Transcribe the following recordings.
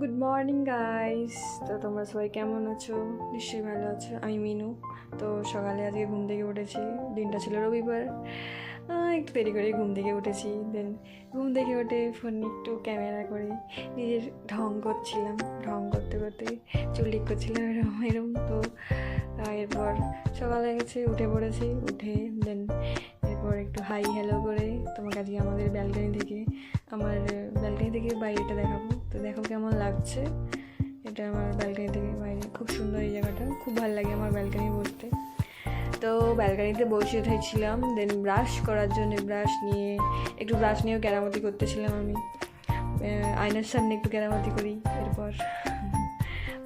Good morning guys. তো তোমরা সবাই কেমন আছো? নিশ্চয়ই ভালো আছো। আমি মিনু। তো সকালে আজকে ঘুম থেকে উঠেছি, দিনটা ছিল রবিবার। একটু দেরি করে ঘুম থেকে উঠেছি। দেন ঘুম থেকে উঠে ফোন একটু ক্যামেরা করে নিজের ঢং করছিলাম, ঢং করতে করতে চুল ঠিক করছিলাম এরকম এরকম। তো এরপর সকালে গেছে, উঠে পড়েছি। উঠে দেন এরপর একটু হাই হ্যালো করে তোমাকে আজকে আমার ব্যালকনি থেকে বাইরেটা দেখাবো। তো দেখো কেমন লাগছে। এটা আমার ব্যালকনি থেকে বাইরে, খুব সুন্দর এই জায়গাটা, খুব ভালো লাগে আমার ব্যালকনি বসতে। তো ব্যালকনিতে বসে উঠেছিলাম। দেন ব্রাশ করার জন্য ব্রাশ নিয়েও কেরামতি করতেছিলাম আমি। আয়নার সামনে একটু কেরামতি করি, এরপর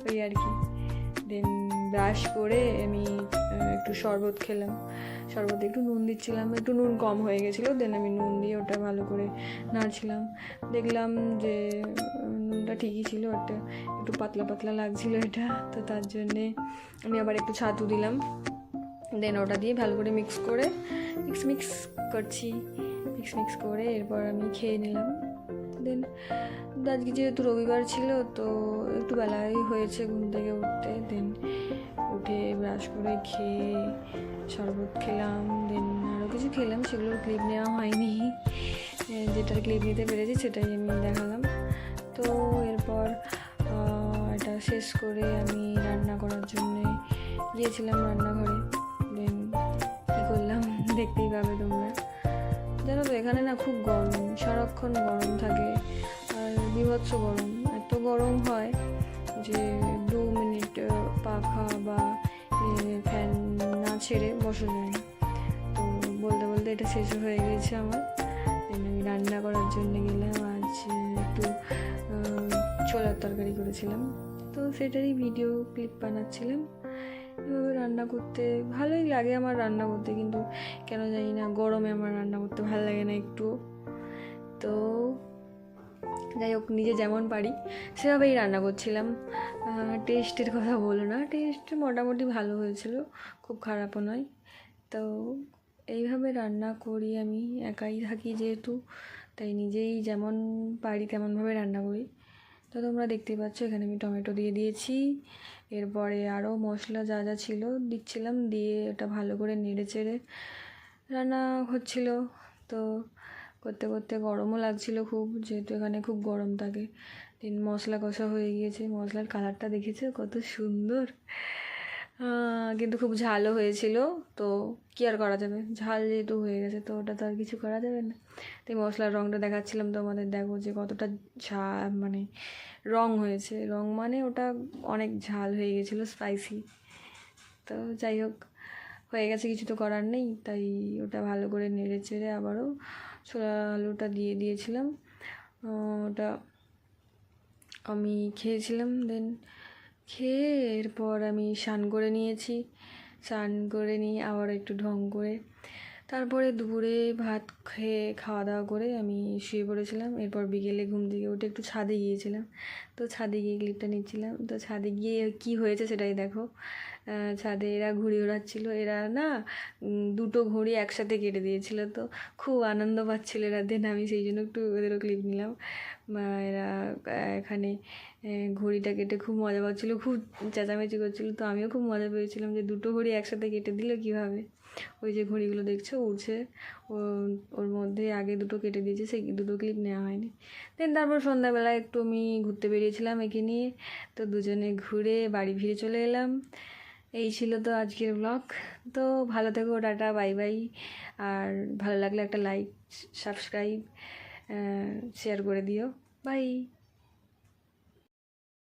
ওই আর কি। দেন ব্রাশ করে আমি একটু শরবত খেলাম। শরবতে একটু নুন দিচ্ছিলাম, একটু নুন কম হয়ে গেছিলো। দেন আমি নুন দিয়ে ওটা ভালো করে নাড়ছিলাম। দেখলাম যে নুনটা ঠিকই ছিল, ওটা একটু পাতলা পাতলা লাগছিলো এটা। তো তার জন্যে আমি আবার একটু ছাতু দিলাম। দেন ওটা দিয়ে ভালো করে মিক্স করে এরপর আমি খেয়ে নিলাম। দেন আজকে যেহেতু রবিবার ছিল, তো একটু বেলাই হয়েছে ঘুম থেকে উঠতে। দেন উঠে ব্রাশ করে খেয়ে শরবত খেলাম। দেন আরও কিছু খেলাম, সেগুলোর ক্লিপ নেওয়া হয়নি। যেটার ক্লিপ নিতে পেরেছি সেটাই আমি দেখালাম। তো এরপর এটা শেষ করে আমি রান্না করার জন্যে গিয়েছিলাম রান্নাঘরে। দেন কী করলাম দেখতেই পাবে তোমরা। জানো তো এখানে না খুব গরম, সারাক্ষণ গরম থাকে, আর বীভৎস গরম। এত গরম হয় যে 2 মিনিট পাখা বা ফ্যান না ছেড়ে বসা যায় না। তো বলতে বলতে এটা শেষ হয়ে গেছে আমার। দেন আমি রান্না করার জন্য গেলাম। আজ একটু ছোলার তরকারি করেছিলাম, তো সেটারই ভিডিও ক্লিপ বানাচ্ছিলাম। এভাবে রান্না করতে ভালোই লাগে আমার রান্না করতে, কিন্তু কেন জানি না গরমে আমার রান্না করতে ভালো লাগে না একটু। তো যাই হোক, নিজে যেমন পারি সেভাবেই রান্না করছিলাম। টেস্টের কথা বলো না, টেস্ট মোটামুটি ভালো হয়েছিল, খুব খারাপও নয়। তো এইভাবে রান্না করি আমি, একাই থাকি যেহেতু, তাই নিজেই যেমন পারি তেমনভাবে রান্না করি। তো তোমরা দেখতেই পাচ্ছ এখানে আমি টমেটো দিয়ে দিয়েছি। এরপরে আরও মশলা যা যা ছিল দিচ্ছিলাম, দিয়ে ওটা ভালো করে নেড়ে চেড়ে রান্না হচ্ছিল। তো করতে করতে গরমও লাগছিল খুব, যেহেতু এখানে খুব গরম থাকে। দেন মশলা কষা হয়ে গিয়েছে, মশলার কালারটা দেখেছো কত সুন্দর। কিন্তু খুব ঝালও হয়েছিল। তো কী আর করা যাবে, ঝাল যেহেতু হয়ে গেছে তো ওটা তো আর কিছু করা যাবে না। তাই মশলার রঙটা দেখাচ্ছিলাম তোমাদের, দেখো যে কতটা মানে রং হয়েছে। রং মানে ওটা অনেক ঝাল হয়ে গেছিলো, স্পাইসি। তো যাই হোক, হয়ে গেছে, কিছু তো করার নেই। তাই ওটা ভালো করে নেড়ে চেড়ে আবারও ছোলা আলুটা দিয়ে দিয়েছিলাম। ওটা আমি খেয়েছিলাম। দেন খেয়ে এরপর আমি স্নান করে নিয়েছি। স্নান করে নিয়ে আবার একটু ঢং করে তারপরে দুপুরে ভাত খেয়ে খাওয়া দাওয়া করে আমি শুয়ে পড়েছিলাম। এরপর বিকেলে ঘুম থেকে উঠে একটু ছাদে গিয়েছিলাম। তো ছাদে গিয়ে ক্লিপটা নিচ্ছিলাম। তো ছাদে গিয়ে কী হয়েছে সেটাই দেখো। ছাদে এরা ঘুড়ি ওড়াচ্ছিল। এরা না 2টো ঘুড়ি একসাথে কেটে দিয়েছিল, তো খুব আনন্দ পাচ্ছিল এরা। দেন আমি সেই জন্য একটু ওদেরও ক্লিপ নিলাম। এরা এখানে ঘড়িটা কেটে খুব মজা পাচ্ছিলো, খুব চেঁচামেচি করছিলো। তো আমিও খুব মজা পেয়েছিলাম যে 2টো ঘড়ি একসাথে কেটে দিল কীভাবে। ওই যে ঘড়িগুলো দেখছো উড়ছে, ওর মধ্যে আগে 2টো কেটে দিয়েছে, সেই 2টো ক্লিপ নেওয়া হয়নি। দেন তারপর সন্ধ্যাবেলা একটু আমি ঘুরতে বেরিয়েছিলাম একে নিয়ে। তো দুজনে ঘুরে বাড়ি ফিরে চলে এলাম। এই ছিল তো আজকের ব্লগ। তো ভালো থেকো, টাটা, বাই বাই। আর ভালো লাগলে একটা লাইক, সাবস্ক্রাইব, শেয়ার করে দিও। বাই।